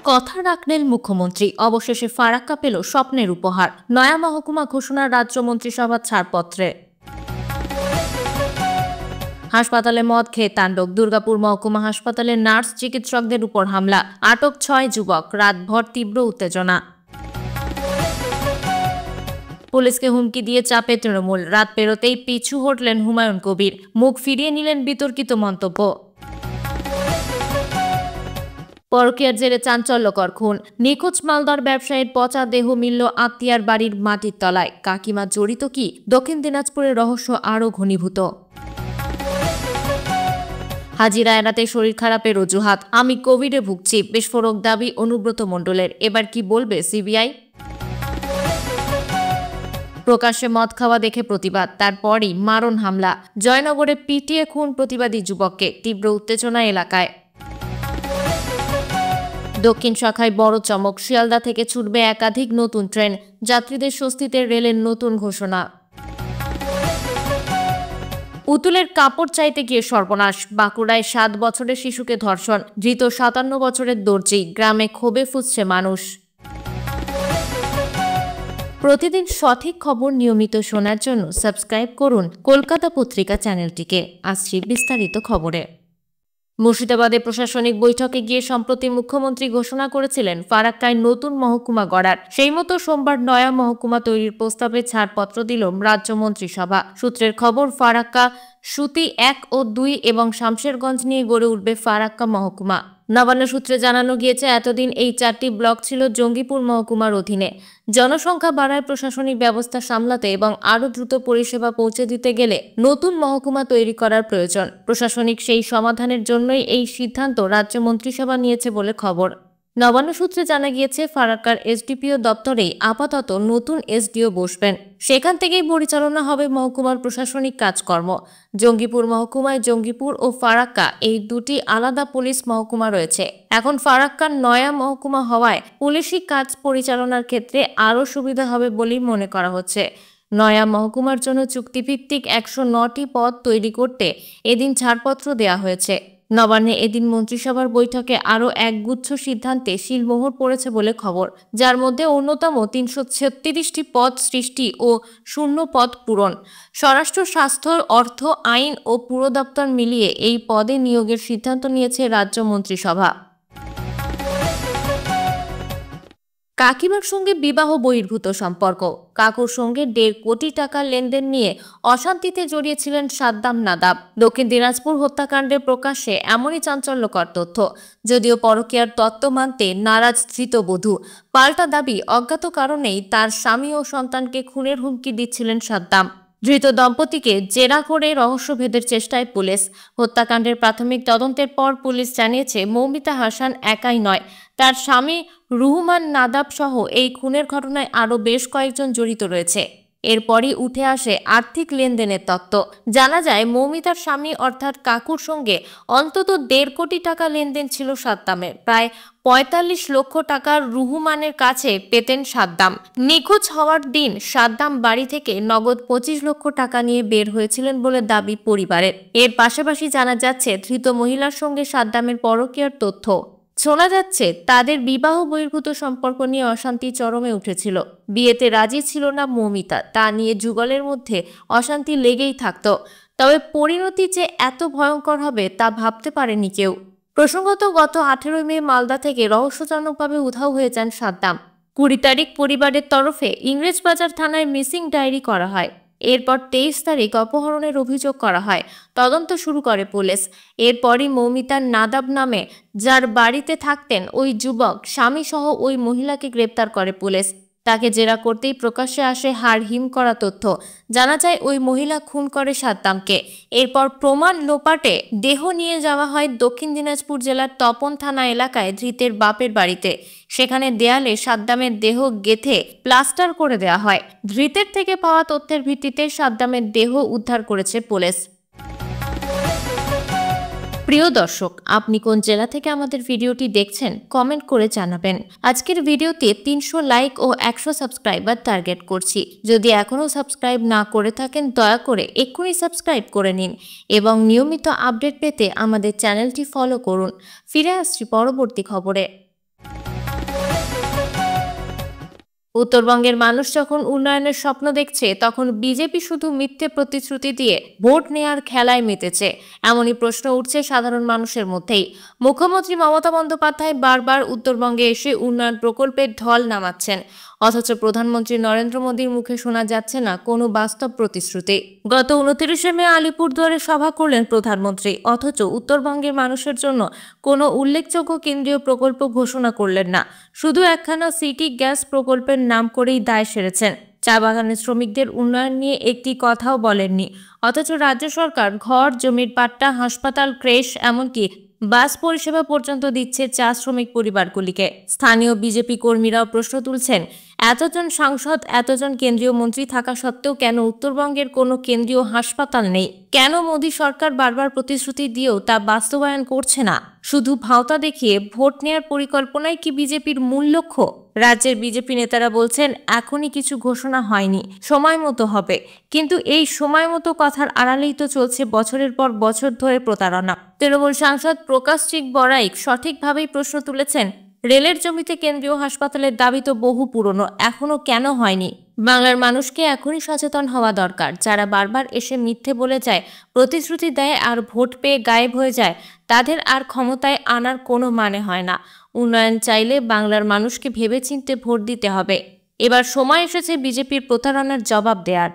কথা রাখলেন মুখ্যমন্ত্রী। অবশেষে ফারাক্কা পেল স্বপ্নের উপহার। নয়া মহকুমা ঘোষণা রাজ্য মন্ত্রিসভার ছাড়পত্রে। হাসপাতালে মদ খেয়ে তাণ্ডব। দুর্গাপুর মহকুমা হাসপাতালে নার্স চিকিৎসকদের উপর হামলা। আটক 6 যুবক। রাতভর তীব্র উত্তেজনা। পুলিশকে হুমকি দিয়ে চাপে তৃণমূল। রাত পেরোতেই পিছু হটলেন হুমায়ুন কবির। মুখ ফিরিয়ে নিলেন বিতর্কিত মন্তব্য। পরকীয়ার জেরে চাঞ্চল্যকর খুন। নিখোঁজ মালদার ব্যবসায়ীর পচা দেহ মিলল আত্মীয়ার বাড়ির মাটির তলায়। কাকিমা জড়িত কি? দক্ষিণ দিনাজপুরের রহস্য আরও ঘনীভূত। হাজিরা এড়াতে শরীর খারাপের অজুহাত। আমি কোভিডে ভুগছি, বিস্ফোরক দাবি অনুব্রত মণ্ডলের। এবার কি বলবে সিবিআই? প্রকাশ্যে মদ খাওয়া দেখে প্রতিবাদ, তারপরই মারণ হামলা। জয়নগরে পিটিয়ে খুন প্রতিবাদী যুবককে। তীব্র উত্তেজনা এলাকায়। দক্ষিণ শাখায় বড় চমক। শিয়ালদা থেকে ছুটবে একাধিক নতুন ট্রেন। যাত্রীদের স্বস্তিতে রেলের নতুন ঘোষণা। পুতুলের কাপড় চাইতে গিয়ে সর্বনাশ। বাঁকুড়ায় 7 বছরের শিশুকে ধর্ষণ। ধৃত 57 বছরের দর্জি। গ্রামে ক্ষোভে ফুঁসছে মানুষ। প্রতিদিন সঠিক খবর নিয়মিত শোনার জন্য সাবস্ক্রাইব করুন কলকাতা পত্রিকা চ্যানেলটিকে। আসছি বিস্তারিত খবরে। মুর্শিদাবাদে প্রশাসনিক বৈঠকে গিয়ে সম্প্রতি মুখ্যমন্ত্রী ঘোষণা করেছিলেন ফারাক্কায় নতুন মহকুমা গড়ার। সেই মতো সোমবার নয়া মহকুমা তৈরির প্রস্তাবে ছাড়পত্র দিল রাজ্য মন্ত্রিসভা। সূত্রের খবর, ফারাক্কা, সুতি 1 ও 2 এবং শামশেরগঞ্জ নিয়ে গড়ে উঠবে ফারাক্কা মহকুমা। নবান্ন সূত্রে জানানো গিয়েছে, এতদিন এই 4টি ব্লক ছিল জঙ্গিপুর মহকুমার অধীনে। জনসংখ্যা বাড়ায় প্রশাসনিক ব্যবস্থা সামলাতে এবং আরও দ্রুত পরিষেবা পৌঁছে দিতে গেলে নতুন মহকুমা তৈরি করার প্রয়োজন। প্রশাসনিক সেই সমাধানের জন্যই এই সিদ্ধান্ত রাজ্য মন্ত্রিসভা নিয়েছে বলে খবর। নবান্ন সূত্রে জানা গিয়েছে, ফারাক্কার এসডিপিও দপ্তরেই আপাতত নতুন এসডিও বসবেন। সেখান থেকেই পরিচালনা হবে মহকুমার প্রশাসনিক কাজকর্ম। জঙ্গিপুর মহকুমায় জঙ্গিপুর ও ফারাক্কা এই দুটি আলাদা পুলিশ মহকুমা রয়েছে। এখন ফারাক্কার নয়া মহকুমা হওয়ায় পুলিশি কাজ পরিচালনার ক্ষেত্রে আরও সুবিধা হবে বলেই মনে করা হচ্ছে। নয়া মহকুমার জন্য চুক্তিভিত্তিক 109টি পদ তৈরি করতে এদিন ছাড়পত্র দেওয়া হয়েছে। নবান্নে এদিন মন্ত্রিসভার বৈঠকে আরও একগুচ্ছ সিদ্ধান্তে শিলমোহর পড়েছে বলে খবর, যার মধ্যে অন্যতম 336টি পদ সৃষ্টি ও 0 পদ পূরণ। স্বরাষ্ট্র, স্বাস্থ্য, অর্থ, আইন ও পুর দপ্তর মিলিয়ে এই পদে নিয়োগের সিদ্ধান্ত নিয়েছে রাজ্য মন্ত্রিসভা। কাকিমার সঙ্গে বিবাহ বহির্ভূত সম্পর্ক। কাকুর সঙ্গে 1.5 কোটি টাকার লেনদেন নিয়ে অশান্তিতে জড়িয়েছিলেন সাদ্দাম নাদাব। দক্ষিণ দিনাজপুর হত্যাকাণ্ডের প্রকাশ্যে এমনই চাঞ্চল্যকর তথ্য। যদিও পরকীয়ার তত্ত্ব মানতে নারাজ ধৃত বধূ, পাল্টা দাবি অজ্ঞাত কারণেই তার স্বামী ও সন্তানকে খুনের হুমকি দিচ্ছিলেন সাদ্দাম। ধৃত দম্পতিকে জেরা করে রহস্যভেদের চেষ্টায় পুলিশ। হত্যাকাণ্ডের প্রাথমিক তদন্তের পর পুলিশ জানিয়েছে, মৌমিতা হাসান একাই নয়, তার স্বামী রুহমান নাদাব সহ এই খুনের ঘটনায় আরও বেশ কয়েকজন জড়িত রয়েছে। এরপরই উঠে আসে আর্থিক লেনদেনের তত্ত্ব। জানা যায়, মৌমিতার স্বামী অর্থাৎ কাকুর সঙ্গে অন্তত 1.5 কোটি টাকা লেনদেন ছিল সাদ্দামের। প্রায় 45 লক্ষ টাকা রুহমানের কাছে পেতেন সাদ্দাম। নিখোঁজ হওয়ার দিন সাদ্দাম বাড়ি থেকে নগদ 25 লক্ষ টাকা নিয়ে বের হয়েছিলেন বলে দাবি পরিবারের। এর পাশাপাশি জানা যাচ্ছে, ধৃত মহিলার সঙ্গে সাদ্দামের পরকীয়ার তথ্য। শোনা যাচ্ছে, তাদের বিবাহ বহির্ভূত সম্পর্ক নিয়ে অশান্তি চরমে উঠেছিল। বিয়েতে রাজি ছিল না মৌমিতা, তা নিয়ে যুগলের মধ্যে অশান্তি লেগেই থাকত। তবে পরিণতি যে এত ভয়ঙ্কর হবে তা ভাবতে পারেনি কেউ। প্রসঙ্গত, গত 18 মে মালদা থেকে রহস্যজনকভাবে উধাও হয়ে যান সাদ্দাম। 20 তারিখ পরিবারের তরফে ইংরেজবাজার থানায় মিসিং ডায়েরি করা হয়। এরপর 23 তারিখ অপহরণের অভিযোগ করা হয়। তদন্ত শুরু করে পুলিশ। এরপরই মৌমিতার নাদাব নামে যার বাড়িতে থাকতেন ওই যুবক স্বামী সহ ওই মহিলাকে গ্রেপ্তার করে পুলিশ। তাকে জেরা করতেই প্রকাশ্যে আসে হাড় হিম করা তথ্য। জানা যায়, ওই মহিলা খুন করে সাদ্দামকে। এরপর প্রমাণ লোপাটে দেহ নিয়ে যাওয়া হয় দক্ষিণ দিনাজপুর জেলার তপন থানা এলাকায় ধৃতের বাপের বাড়িতে। সেখানে দেয়ালে সাদ্দামের দেহ গেঁথে প্লাস্টার করে দেওয়া হয়। ধৃতের থেকে পাওয়া তথ্যের ভিত্তিতে সাদ্দামের দেহ উদ্ধার করেছে পুলিশ। প্রিয় দর্শক, আপনি কোন জেলা থেকে আমাদের ভিডিওটি দেখছেন কমেন্ট করে জানাবেন। আজকের ভিডিওতে 300 লাইক ও 100 সাবস্ক্রাইবার টার্গেট করছি। যদি এখনও সাবস্ক্রাইব না করে থাকেন, দয়া করে এক্ষুনি সাবস্ক্রাইব করে নিন এবং নিয়মিত আপডেট পেতে আমাদের চ্যানেলটি ফলো করুন। ফিরে আসছি পরবর্তী খবরে। উত্তরবঙ্গের মানুষ যখন উন্নয়নের স্বপ্ন দেখছে, তখন বিজেপি শুধু মিথ্যে প্রতিশ্রুতি দিয়ে ভোট নেয়ার খেলায় মেতেছে, এমনই প্রশ্ন উঠছে সাধারণ মানুষের মধ্যেই। মুখ্যমন্ত্রী মমতা বন্দ্যোপাধ্যায় বারবার উত্তরবঙ্গে এসে উন্নয়ন প্রকল্পের ঢল নামাচ্ছেন, অথচ প্রধানমন্ত্রী নরেন্দ্র মোদীর মুখে শোনা যাচ্ছে না কোনো বাস্তব প্রতিশ্রুতি। গত 29শে মে আলিপুরদুয়ারে সভা করলেন প্রধানমন্ত্রী, অথচ উত্তরবঙ্গের মানুষের জন্য কোনো উল্লেখযোগ্য কেন্দ্রীয় প্রকল্প ঘোষণা করলেন না। শুধু একখানা সিটি গ্যাস প্রকল্পের নাম করেই দায় সেরেছেন। চা বাগানের শ্রমিকদের উন্নয়ন নিয়ে একটি কথাও বলেননি। অথচ রাজ্য সরকার ঘর, জমির পাট্টা, হাসপাতাল, ক্রেশ, এমনকি বাস পরিষেবা পর্যন্ত দিচ্ছে চা শ্রমিক পরিবারগুলিকে। স্থানীয় বিজেপি কর্মীরাও প্রশ্ন তুলছেন, এতজন সাংসদ, এতজন কেন্দ্রীয় মন্ত্রী থাকা সত্ত্বেও কেন উত্তরবঙ্গের কোনো কেন্দ্রীয় হাসপাতাল নেই? কেন মোদী সরকার বারবার প্রতিশ্রুতি দিয়েও তা বাস্তবায়ন করছে না? শুধু ভাওতা দেখিয়ে ভোট নেয়ার পরিকল্পনাই কি বিজেপির মূল লক্ষ্য? রাজ্যের বিজেপি নেতারা বলছেন, এখনই কিছু ঘোষণা হয়নি, সময় মতো হবে। কিন্তু এই সময় মতো কথার আড়ালেই তো চলছে বছরের পর বছর ধরে প্রতারণা। তৃণমূল সাংসদ প্রকাশ চিক বড়াইক সঠিকভাবেই প্রশ্ন তুলেছেন, রেলের জমিতে কেন্দ্রীয় হাসপাতালের দাবি তো বহু পুরনো, এখনো কেন হয়নি? বাংলার মানুষকে এখনই সচেতন হওয়া দরকার। যারা বারবার এসে মিথ্যে বলে যায়, প্রতিশ্রুতি দেয় আর ভোট পেয়ে গায়েব হয়ে যায়, তাদের আর ক্ষমতায় আনার কোনো মানে হয় না। উন্নয়ন চাইলে বাংলার মানুষকে ভেবেচিন্তে ভোট দিতে হবে। এবার সময় এসেছে বিজেপির প্রতারণার জবাব দেওয়ার।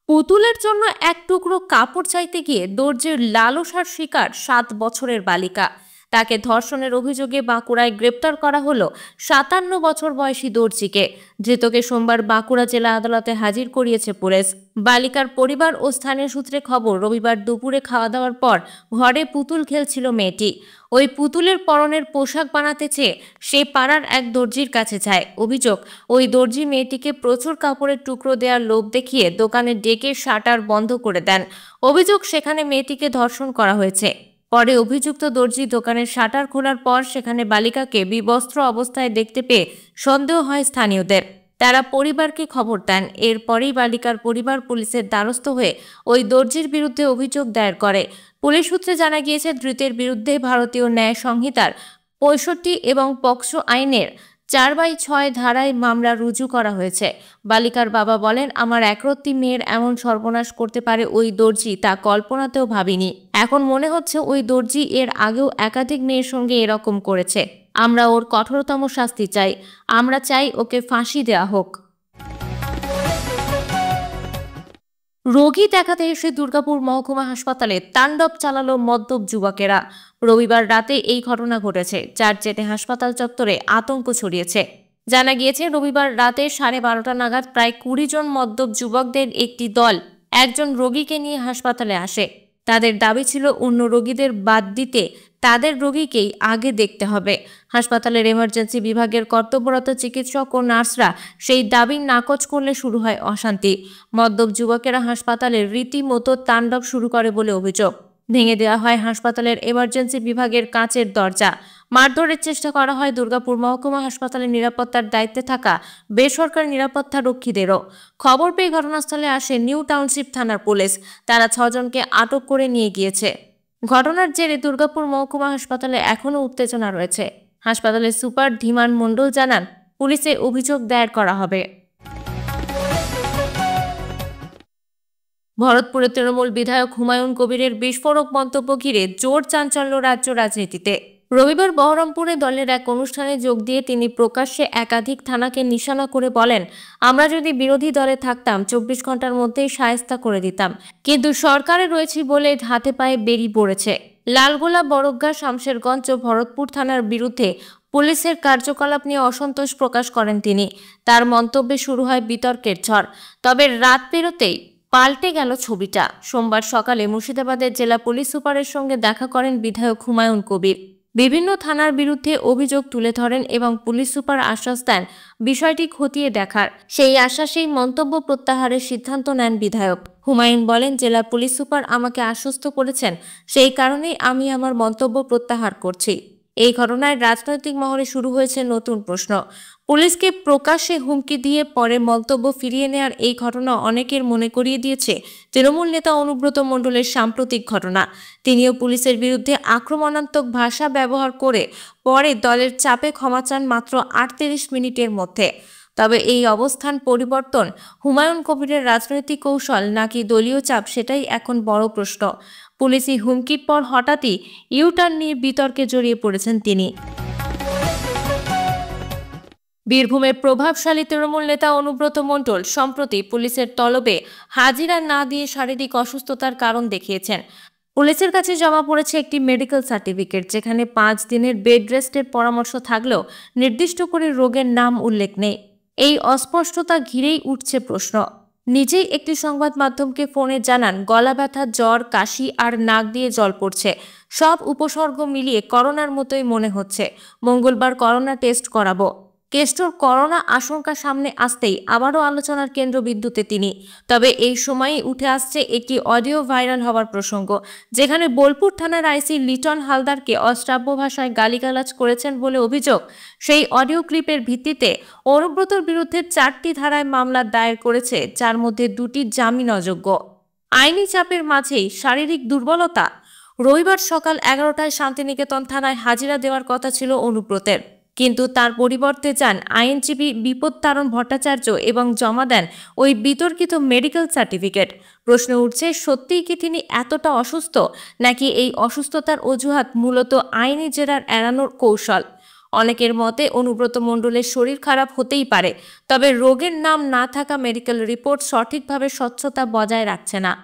পুতুলের জন্য এক টুকরো কাপড় চাইতে গিয়ে দর্জির লালসার শিকার 7 বছরের বালিকা। তাকে ধর্ষণের অভিযোগে বাঁকুড়ায় গ্রেপ্তার করা হলো 57 বছর বয়সী দর্জিকে। ধৃতকে সোমবার বাঁকুড়া জেলা আদালতে হাজির করিয়েছে পুলিশ। বালিকার পরিবার ও স্থানীয় সূত্রে খবর, রবিবার দুপুরে খাওয়া দাওয়ার পর ঘরে পুতুল খেলছিল মেয়েটি। ওই পুতুলের পরনের পোশাক বানাতে চেয়ে সে পাড়ার এক দর্জির কাছে যায়। অভিযোগ, ওই দর্জি মেয়েটিকে প্রচুর কাপড়ের টুকরো দেওয়ার লোভ দেখিয়ে দোকানে ডেকে শাটার বন্ধ করে দেন। অভিযোগ, সেখানে মেয়েটিকে ধর্ষণ করা হয়েছে। পরে অভিযুক্ত দর্জি দোকানের শাটার খোলার পর সেখানে বালিকাকে বিবস্ত্র অবস্থায় দেখতে পেয়ে সন্দেহ হয় স্থানীয়দের। তারা পরিবারকে খবর দেন। এরপরেই বালিকার পরিবার পুলিশের দ্বারস্থ হয়ে ওই দর্জির বিরুদ্ধে অভিযোগ দায়ের করে। পুলিশ সূত্রে জানা গিয়েছে, ধৃতের বিরুদ্ধে ভারতীয় ন্যায় সংহিতার 65 এবং পক্সো আইনের 4/6 ধারায় মামলা রুজু করা হয়েছে। বালিকার বাবা বলেন, আমার একরত্তি মেয়ের এমন সর্বনাশ করতে পারে ওই দর্জি, তা কল্পনাতেও ভাবিনি। এখন মনে হচ্ছে ওই দর্জি এর আগেও একাধিক মেয়ের সঙ্গে এরকম করেছে। আমরা ওর কঠোরতম শাস্তি চাই। আমরা চাই ওকে ফাঁসি দেওয়া হোক। রোগী দেখাতে এসে দুর্গাপুর মহকুমা হাসপাতালে তাণ্ডব চালালো মদ্যপ যুবকেরা। রবিবার রাতে এই ঘটনা ঘটেছে, যার জেরে হাসপাতাল চত্বরে আতঙ্ক ছড়িয়েছে। জানা গিয়েছে, রবিবার রাতে 12:30 নাগাদ প্রায় 20 জন মদ্যপ যুবকদের একটি দল একজন রোগীকে নিয়ে হাসপাতালে আসে। তাদের দাবি ছিল অন্য রোগীদের বাদ দিতে তাদের রোগীকেই আগে দেখতে হবে। হাসপাতালের এমার্জেন্সি বিভাগের কর্তব্যরত চিকিৎসক ও নার্সরা সেই দাবি নাকচ করলে শুরু হয় অশান্তি। মদ্যপ যুবকেরা হাসপাতালের রীতিমতো তাণ্ডব শুরু করে বলে অভিযোগ। ভেঙে দেওয়া হয় হাসপাতালের এমার্জেন্সি বিভাগের কাঁচের দরজা। মারধরের চেষ্টা করা হয় দুর্গাপুর মহকুমা হাসপাতালের নিরাপত্তার দায়িত্বে থাকা বেসরকারি নিরাপত্তা রক্ষীদেরও। খবর পেয়ে ঘটনাস্থলে আসে নিউ টাউনশিপ থানার পুলিশ। তারা 6 জনকে আটক করে নিয়ে গিয়েছে। ঘটনার জেরে দুর্গাপুর মহকুমা হাসপাতালে এখনও উত্তেজনা রয়েছে। হাসপাতালের সুপার ধীমান মণ্ডল জানান, পুলিশে অভিযোগ দায়ের করা হবে। ভরতপুরের তৃণমূল বিধায়ক হুমায়ুন কবিরের বিস্ফোরক মন্তব্য ঘিরে জোর চাঞ্চল্য রাজ্য রাজনীতিতে। রবিবার বহরমপুরে দলের এক অনুষ্ঠানে যোগ দিয়ে তিনি প্রকাশ্যে একাধিক থানাকে নিশানা করে বলেন, আমরা যদি বিরোধী দলে থাকতাম 24 ঘন্টার মধ্যেই শায়েস্তা করে দিতাম, কিন্তু সরকারে রয়েছি বলে হাতে পায়ে বেরিয়ে পড়েছে। লালগোলা, বড়গ্যা, শামশেরগঞ্জ ও ভরতপুর থানার বিরুদ্ধে পুলিশের কার্যকলাপ নিয়ে অসন্তোষ প্রকাশ করেন তিনি। তার মন্তব্যে শুরু হয় বিতর্কের ঝড়। তবে রাত পেরোতেই পাল্টে গেল ছবিটা। সোমবার সকালে মুর্শিদাবাদের জেলা পুলিশ সুপারের সঙ্গে দেখা করেন বিধায়ক হুমায়ুন কবির। বিভিন্ন থানার বিরুদ্ধে অভিযোগ তুলে ধরেন এবং পুলিশ সুপার আশ্বাস দেন বিষয়টি খতিয়ে দেখার। সেই আশ্বাসেই মন্তব্য প্রত্যাহারের সিদ্ধান্ত নেন বিধায়ক। হুমায়ুন বলেন, জেলা পুলিশ সুপার আমাকে আশ্বস্ত করেছেন, সেই কারণেই আমি আমার মন্তব্য প্রত্যাহার করছি। এই ঘটনায় রাজনৈতিক মহলে শুরু হয়েছে নতুন প্রশ্ন। পুলিশকে প্রকাশ্যে হুমকি দিয়ে পরে মন্তব্য ফিরিয়ে নেওয়ার এই ঘটনা অনেকের মনে করিয়ে দিয়েছে তৃণমূল নেতা অনুব্রত মণ্ডলের সাম্প্রতিক ঘটনা। তিনিও পুলিশের বিরুদ্ধে আক্রমণাত্মক ভাষা ব্যবহার করে পরে দলের চাপে ক্ষমা চান মাত্র 38 মিনিটের মধ্যে। তবে এই অবস্থান পরিবর্তন হুমায়ুন কবিরের রাজনৈতিক কৌশল নাকি দলীয় চাপ, সেটাই এখন বড় প্রশ্ন। পুলিশি হুমকির পর হঠাৎই ইউটার্ন নিয়ে বিতর্কে জড়িয়ে পড়েছেন তিনি। বীরভূমের প্রভাবশালী তৃণমূল নেতা অনুব্রত মণ্ডল সম্প্রতি পুলিশের তলবে হাজিরা না দিয়ে শারীরিক অসুস্থতার কারণ দেখিয়েছেন। পুলিশের কাছে জমা পড়েছে একটি মেডিকেল সার্টিফিকেট, যেখানে 5 দিনের বেড রেস্টের পরামর্শ থাকলেও নির্দিষ্ট করে রোগের নাম উল্লেখ নেই। এই অস্পষ্টতা ঘিরেই উঠছে প্রশ্ন। নিজেই একটি সংবাদ মাধ্যমকে ফোনে জানান গলা ব্যথা, জ্বর, কাশি আর নাক দিয়ে জল পড়ছে। সব উপসর্গ মিলিয়ে করোনার মতোই মনে হচ্ছে। মঙ্গলবার করোনা টেস্ট করাবো। কেষ্টর করোনা আশঙ্কা সামনে আসতেই আবারও আলোচনার কেন্দ্রবিন্দুতে তিনি। তবে এই সময়েই উঠে আসছে একটি অডিও ভাইরাল হওয়ার প্রসঙ্গ, যেখানে বোলপুর থানার আইসি লিটন হালদারকে অশ্রাব্য ভাষায় গালিগালাজ করেছেন বলে অভিযোগ। সেই অডিও ক্লিপের ভিত্তিতে অনুব্রতর বিরুদ্ধে 4টি ধারায় মামলা দায়ের করেছে, যার মধ্যে 2টি জামিন অযোগ্য। আইনি চাপের মাঝেই শারীরিক দুর্বলতা। রবিবার সকাল 11টায় শান্তিনিকেতন থানায় হাজিরা দেওয়ার কথা ছিল অনুব্রতের, কিন্তু তার পরিবর্তে যান আইনজীবী বিপত্তারণ ভট্টাচার্য এবং জমা দেন ওই বিতর্কিত মেডিকেল সার্টিফিকেট। প্রশ্ন উঠছে, সত্যিই কি তিনি এতটা অসুস্থ, নাকি এই অসুস্থতার অজুহাত মূলত আইনি জেরার এড়ানোর কৌশল? অনেকের মতে অনুব্রত মণ্ডলের শরীর খারাপ হতেই পারে, তবে রোগের নাম না থাকা মেডিকেল রিপোর্ট সঠিকভাবে স্বচ্ছতা বজায় রাখছে না।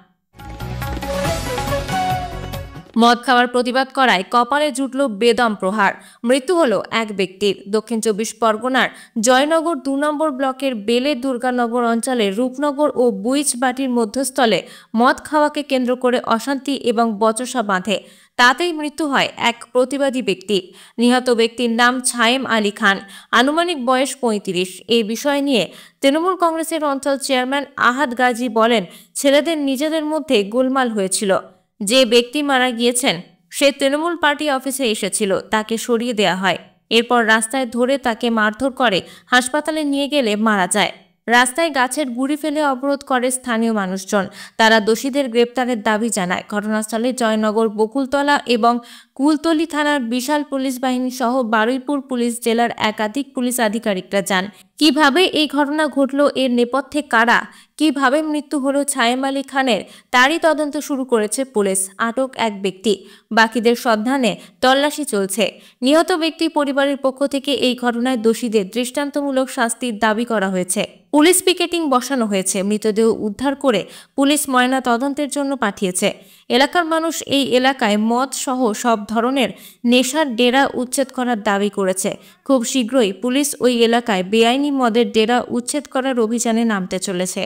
মদ খাওয়ার প্রতিবাদ করায় কপালে জুটল বেদম প্রহার। মৃত্যু হলো এক ব্যক্তির। দক্ষিণ 24 পরগনার জয়নগর 2 নম্বর ব্লকের বেলে দুর্গানগর অঞ্চলের রূপনগর ও বুইচবাটির মধ্যস্থলে মদ খাওয়াকে কেন্দ্র করে অশান্তি এবং বচসা বাঁধে। তাতেই মৃত্যু হয় এক প্রতিবাদী ব্যক্তি। নিহত ব্যক্তির নাম ছায়েম আলী খান, আনুমানিক বয়স 35। এই বিষয় নিয়ে তৃণমূল কংগ্রেসের অঞ্চল চেয়ারম্যান আহাদ গাজী বলেন, ছেলেদের নিজেদের মধ্যে গোলমাল হয়েছিল। যে ব্যক্তি মারা গিয়েছেন সে তৃণমূল পার্টি অফিসে এসেছিল, তাকে সরিয়ে দেওয়া হয়। এরপর রাস্তায় ধরে তাকে মারধর করে হাসপাতালে নিয়ে গেলে মারা যায়। রাস্তায় গাছের গুঁড়ি ফেলে অবরোধ করে স্থানীয় মানুষজন। তারা দোষীদের গ্রেপ্তারের দাবি জানায়। ঘটনাস্থলে জয়নগর, বকুলতলা এবং কুলতলি থানার বিশাল পুলিশ বাহিনী সহ বারুইপুর পুলিশ জেলার একাধিক পুলিশ আধিকারিকরা যান। কিভাবে এই ঘটনা ঘটল, এর নেপথ্যে কারা, কিভাবে মৃত্যু হলো ছায়েম আলী খানের, তারই তদন্ত শুরু করেছে পুলিশ। আটক এক ব্যক্তি, বাকিদের সন্ধানে তল্লাশি চলছে। নিহত ব্যক্তি পরিবারের পক্ষ থেকে এই ঘটনায় দোষীদের দৃষ্টান্তমূলক শাস্তির দাবি করা হয়েছে। পুলিশ পিকেটিং বসানো হয়েছে। মৃতদেহ উদ্ধার করে পুলিশ ময়না তদন্তের জন্য পাঠিয়েছে। এলাকার মানুষ এই এলাকায় মদ সহ সব ধরনের নেশার ডেরা উচ্ছেদ করার দাবি করেছে। খুব শীঘ্রই পুলিশ ওই এলাকায় বেআইনি মদের ডেরা উচ্ছেদ করার অভিযানে নামতে চলেছে।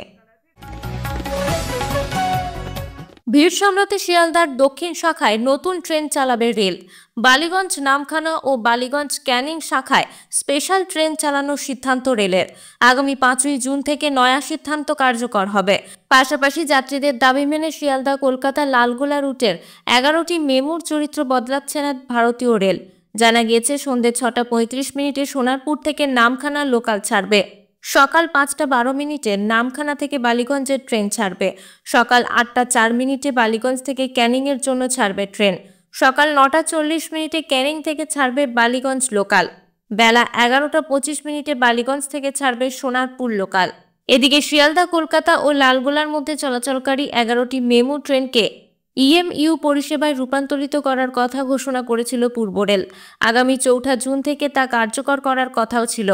ভিড় সামলাতে শিয়ালদার দক্ষিণ শাখায় নতুন ট্রেন চালাবে রেল। বালিগঞ্জ, নামখানা ও বালিগঞ্জ ক্যানিং শাখায় স্পেশাল ট্রেন চালানোর সিদ্ধান্ত রেলের। আগামী 5ই জুন থেকে নয়া সিদ্ধান্ত কার্যকর হবে। পাশাপাশি যাত্রীদের দাবি মেনে শিয়ালদা কলকাতা লালগোলা রুটের 11টি মেমুর চরিত্র বদলাচ্ছে না ভারতীয় রেল। জানা গিয়েছে, সন্ধ্যে 6:35 সোনারপুর থেকে নামখানা লোকাল ছাড়বে। সকাল 5:12 নামখানা থেকে বালিগঞ্জের ট্রেন ছাড়বে। সকাল 8:04 বালিগঞ্জ থেকে ক্যানিংয়ের জন্য ছাড়বে ট্রেন। সকাল 9:40 ক্যানিং থেকে ছাড়বে বালিগঞ্জ লোকাল। বেলা 11:25 বালিগঞ্জ থেকে ছাড়বে সোনারপুর লোকাল। এদিকে শিয়ালদা কলকাতা ও লালগোলার মধ্যে চলাচলকারী 11টি মেমু ট্রেনকে ইএমইউ পরিষেবায় রূপান্তরিত করার কথা ঘোষণা করেছিল পূর্ব রেল। আগামী 4 জুন থেকে তা কার্যকর করার কথাও ছিল।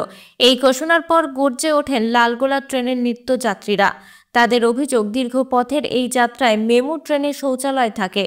এই ঘোষণার পর গর্জে ওঠেন লালগোলা ট্রেনের নিত্যযাত্রীরা। তাদের অভিযোগ, দীর্ঘ পথের এই যাত্রায় মেমু ট্রেনে শৌচালয় থাকে।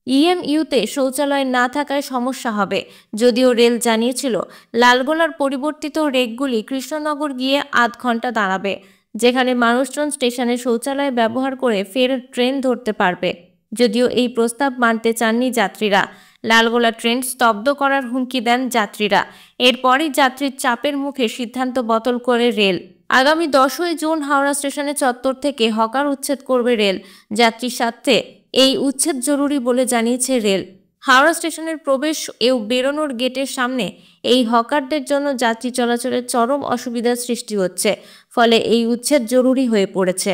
ইএমইউতে শৌচালয় না থাকায় সমস্যা হবে। যদিও রেল জানিয়েছিল লালগোলার পরিবর্তিত রেকগুলি কৃষ্ণনগর গিয়ে আধ ঘন্টা দাঁড়াবে, যেখানে মানুষজন স্টেশনে শৌচালয় ব্যবহার করে ফের ট্রেন ধরতে পারবে। যদিও এই প্রস্তাব মানতে চাননি যাত্রীরা। লালগোলা ট্রেন স্তব্ধ করার হুমকি দেন যাত্রীরা। এরপরই যাত্রীর চাপের মুখে সিদ্ধান্ত বদল করে রেল। আগামী 10ই জুন হাওড়া স্টেশনের চত্বর থেকে হকার উচ্ছেদ করবে রেল। যাত্রীর স্বার্থে এই উচ্ছেদ জরুরি বলে জানিয়েছে রেল। হাওড়া স্টেশনের প্রবেশ ও বেরোনোর গেটের সামনে এই হকারদের জন্য যাত্রী চলাচলের চরম অসুবিধার সৃষ্টি হচ্ছে, ফলে এই উচ্ছেদ জরুরি হয়ে পড়েছে।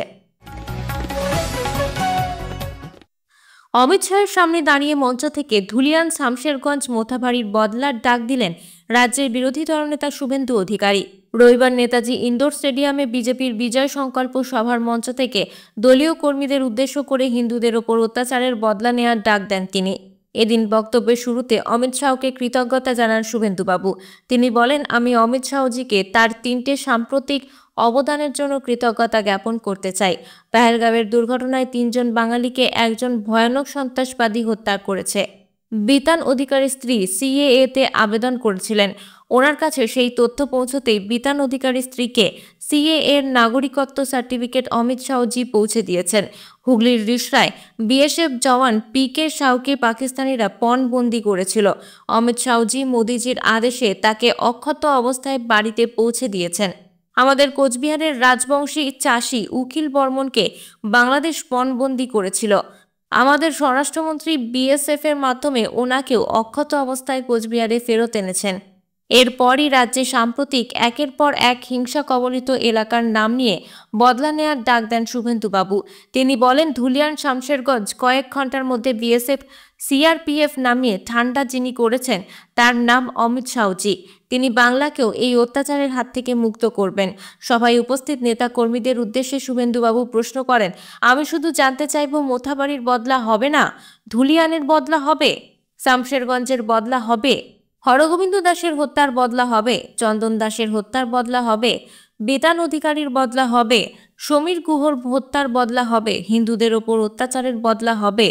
অমিত শাহের সামনে দাঁড়িয়ে মঞ্চ থেকে ধুলিয়ান শামশেরগঞ্জ মোথাবাড়ির বদলার ডাক দিলেন রাজ্যের বিরোধী দলনেতা শুভেন্দু অধিকারী। রবিবার নেতাজি ইন্ডোর স্টেডিয়ামে বিজেপির বিজয় সংকল্প সভার মঞ্চ থেকে দলীয় কর্মীদের উদ্দেশ্য করে হিন্দুদের ওপর অত্যাচারের বদলা নেওয়ার ডাক দেন তিনি। এদিন বক্তব্যের শুরুতে অমিত শাহকে কৃতজ্ঞতা জানান শুভেন্দুবাবু। তিনি বলেন, আমি অমিত শাহজিকে তার 3টে সাম্প্রতিক অবদানের জন্য কৃতজ্ঞতা জ্ঞাপন করতে চাই। পেহেলগাঁওয়ের দুর্ঘটনায় 3 জন বাঙালিকে একজন ভয়ানক সন্ত্রাসবাদী হত্যা করেছে। বিতান অধিকারীর স্ত্রী সিএএ-তে আবেদন করেছিলেন। ওনার কাছে সেই তথ্য পৌঁছতেই বিতান অধিকারীর স্ত্রীকে সিএএ-এর নাগরিকত্ব সার্টিফিকেট অমিত শাহজি পৌঁছে দিয়েছেন। হুগলির রিষড়ায় বিএসএফ জওয়ান পিকে শাহকে পাকিস্তানিরা পণবন্দি করেছিল। অমিত শাহজি মোদিজির আদেশে তাকে অক্ষত অবস্থায় বাড়িতে পৌঁছে দিয়েছেন। আমাদের কোচবিহারের রাজবংশী চাষি উকিল বর্মনকে বাংলাদেশ পণবন্দি করেছিল। আমাদের স্বরাষ্ট্রমন্ত্রী বিএসএফের মাধ্যমে ওনাকেও অক্ষত অবস্থায় কোচবিহারে ফেরত এনেছেন। এরপরই রাজ্যে সাম্প্রতিক একের পর এক হিংসা কবলিত এলাকার নাম নিয়ে বদলা নেওয়ার ডাক দেন শুভেন্দুবাবু। তিনি বলেন, ধুলিয়ান শামশেরগঞ্জ কয়েক ঘন্টার মধ্যে বিএসএফ সিআরপিএফ নামিয়ে ঠান্ডা যিনি করেছেন তার নাম অমিত শাহজি। তিনি বাংলাকেও এই অত্যাচারের হাত থেকে মুক্ত করবেন। সভায় উপস্থিত নেতা কর্মীদের উদ্দেশ্যে শুভেন্দুবাবু প্রশ্ন করেন, আমি শুধু জানতে চাইব, মোথাবাড়ির বদলা হবে না? ধুলিয়ানের বদলা হবে? শামশেরগঞ্জের বদলা হবে? হরগোবিন্দ দাসের হত্যার বদলা হবে? চন্দন দাসের হত্যার বদলা হবে? বেতান অধিকারীর বদলা হবে? সমীর গুহর হত্যার বদলা হবে? হিন্দুদের ওপর অত্যাচারের বদলা হবে?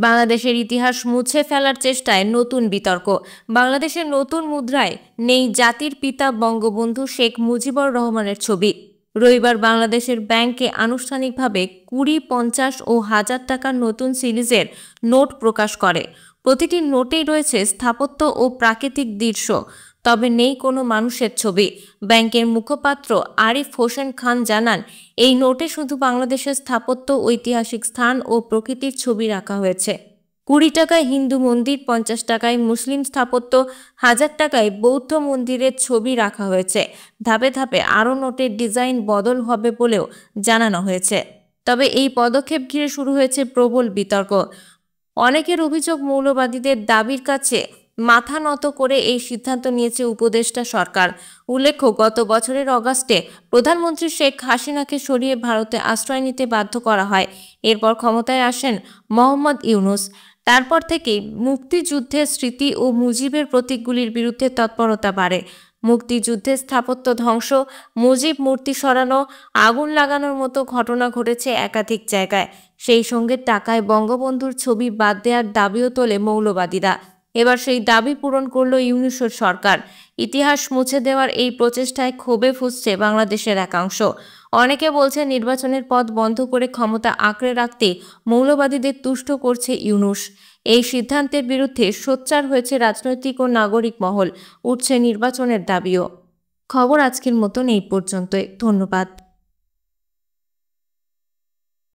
বাংলাদেশের ইতিহাস মুছে ফেলার চেষ্টায় নতুন বিতর্ক। বাংলাদেশের নতুন মুদ্রায় নেই জাতির পিতা বঙ্গবন্ধু শেখ মুজিবুর রহমানের ছবি। রবিবার বাংলাদেশের ব্যাংকে আনুষ্ঠানিকভাবে 20, 50 ও 1000 টাকার নতুন সিরিজের নোট প্রকাশ করে। প্রতিটি নোটেই রয়েছে স্থাপত্য ও প্রাকৃতিক দৃশ্য, তবে নেই কোনো মানুষের ছবি। ব্যাংকের মুখপাত্র আরিফ হোসেন খান জানান, এই নোটে শুধু বাংলাদেশের স্থাপত্য, ঐতিহাসিক স্থান ও প্রকৃতির ছবি রাখা হয়েছে। 20 টাকায় হিন্দু মন্দির, 50 টাকায় মুসলিম স্থাপত্য, 1000 টাকায় বৌদ্ধ মন্দিরের ছবি রাখা হয়েছে। ধাপে ধাপে আরও নোটের ডিজাইন বদল হবে বলেও জানানো হয়েছে। তবে এই পদক্ষেপ ঘিরে শুরু হয়েছে প্রবল বিতর্ক। অনেকের অভিযোগ, মৌলবাদীদের দাবির কাছে মাথা নত করে এই সিদ্ধান্ত নিয়েছে উপদেষ্টা সরকার। উল্লেখ্য, গত বছরের অগাস্টে প্রধানমন্ত্রী শেখ হাসিনাকে সরিয়ে ভারতে আশ্রয় নিতে বাধ্য করা হয়। এরপর ক্ষমতায় আসেন মোহাম্মদ ইউনূস। তারপর থেকেই মুক্তিযুদ্ধের স্মৃতি ও মুজিবের প্রতীকগুলির বিরুদ্ধে তৎপরতা বাড়ে। মুক্তিযুদ্ধের স্থাপত্য ধ্বংস, মুজিব মূর্তি সরানো, আগুন লাগানোর মতো ঘটনা ঘটেছে একাধিক জায়গায়। সেই সঙ্গে টাকায় বঙ্গবন্ধুর ছবি বাদ দেওয়ার দাবিও তোলে মৌলবাদীরা। এবার সেই দাবি পূরণ করল ইউনূসের সরকার। ইতিহাস মুছে দেওয়ার এই প্রচেষ্টায় ক্ষোভে ফুঁসছে বাংলাদেশের একাংশ। অনেকে বলছে, নির্বাচনের পথ বন্ধ করে ক্ষমতা আঁকড়ে রাখতে মৌলবাদীদের তুষ্ট করছে ইউনূস। এই সিদ্ধান্তের বিরুদ্ধে সোচ্চার হয়েছে রাজনৈতিক ও নাগরিক মহল। উঠছে নির্বাচনের দাবিও। খবর আজকের মতন এই পর্যন্তই। ধন্যবাদ।